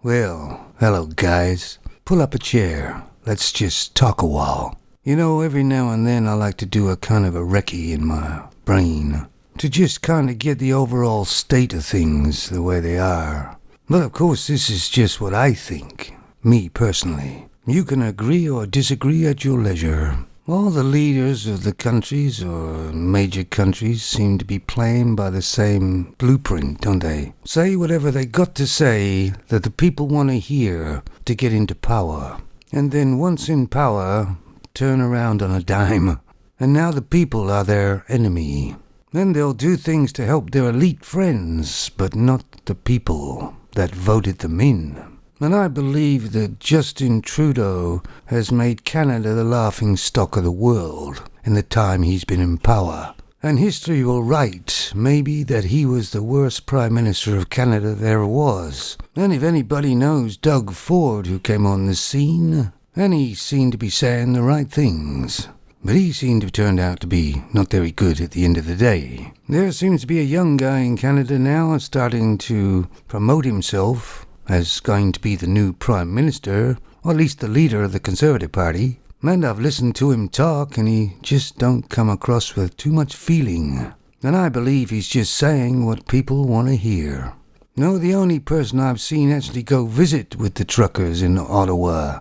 Well, hello guys. Pull up a chair. Let's just talk a while. You know, every now and then I like to do a kind of a recce in my brain to just kind of get the overall state of things the way they are. But of course, this is just what I think. Me personally. You can agree or disagree at your leisure. All the leaders of the countries or major countries seem to be playing by the same blueprint, don't they? Say whatever they got to say that the people want to hear to get into power. And then once in power, turn around on a dime. And now the people are their enemy. Then they'll do things to help their elite friends, but not the people that voted them in. And I believe that Justin Trudeau has made Canada the laughing stock of the world in the time he's been in power. And history will write, maybe, that he was the worst Prime Minister of Canada there was. And if anybody knows Doug Ford, who came on the scene, then he seemed to be saying the right things. But he seemed to have turned out to be not very good at the end of the day. There seems to be a young guy in Canada now starting to promote himself as going to be the new Prime Minister, or at least the leader of the Conservative Party. And I've listened to him talk, and he just don't come across with too much feeling. And I believe he's just saying what people want to hear. No, the only person I've seen actually go visit with the truckers in Ottawa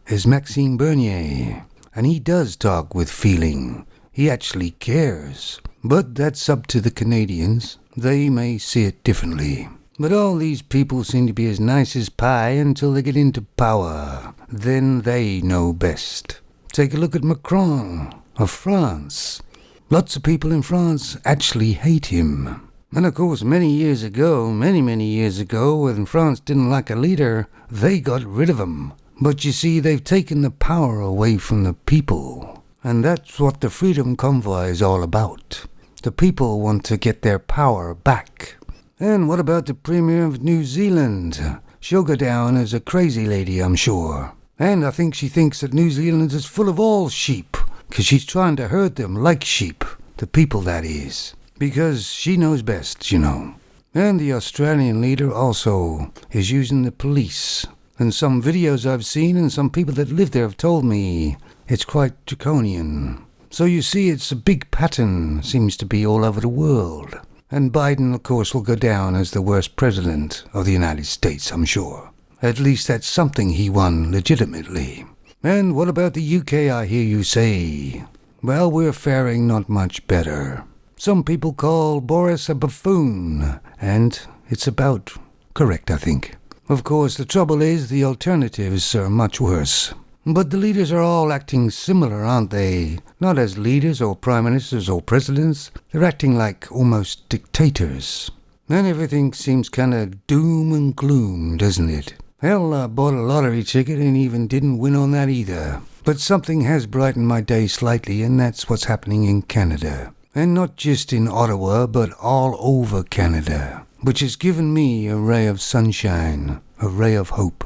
is Maxime Bernier. And he does talk with feeling. He actually cares. But that's up to the Canadians. They may see it differently. But all these people seem to be as nice as pie until they get into power. Then they know best. Take a look at Macron of France. Lots of people in France actually hate him. And of course, many years ago, when France didn't like a leader, they got rid of him. But you see, they've taken the power away from the people. And that's what the Freedom Convoy is all about. The people want to get their power back. And what about the Premier of New Zealand? She'll go down as a crazy lady, I'm sure. And I think she thinks that New Zealand is full of all sheep, because she's trying to herd them like sheep. The people, that is. Because she knows best, you know. And the Australian leader also is using the police. And some videos I've seen and some people that live there have told me it's quite draconian. So you see, it's a big pattern, seems to be all over the world. And Biden, of course, will go down as the worst president of the United States, I'm sure. At least that's something he won legitimately. And what about the UK, I hear you say? Well, we're faring not much better. Some people call Boris a buffoon, and it's about correct, I think. Of course, the trouble is the alternatives are much worse. But the leaders are all acting similar, aren't they? Not as leaders or prime ministers or presidents. They're acting like almost dictators. And everything seems kind of doom and gloom, doesn't it? Hell, I bought a lottery ticket and even didn't win on that either. But something has brightened my day slightly, and that's what's happening in Canada. And not just in Ottawa, but all over Canada. Which has given me a ray of sunshine, a ray of hope.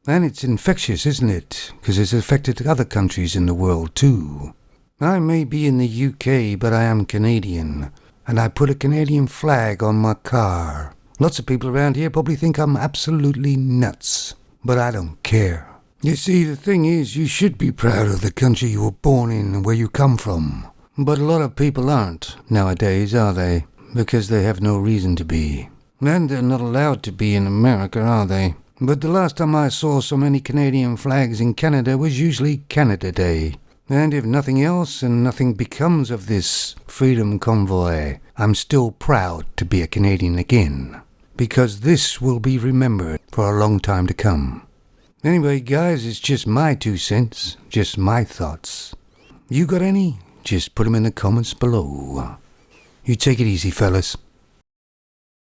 And it's infectious, isn't it? Because it's affected other countries in the world too. I may be in the UK, but I am Canadian. And I put a Canadian flag on my car. Lots of people around here probably think I'm absolutely nuts. But I don't care. You see, the thing is, you should be proud of the country you were born in and where you come from. But a lot of people aren't nowadays, are they? Because they have no reason to be. And they're not allowed to be in America, are they? But the last time I saw so many Canadian flags in Canada was usually Canada Day. And if nothing else and nothing becomes of this Freedom Convoy, I'm still proud to be a Canadian again. Because this will be remembered for a long time to come. Anyway, guys, it's just my 2 cents, just my thoughts. You got any? Just put them in the comments below. You take it easy, fellas.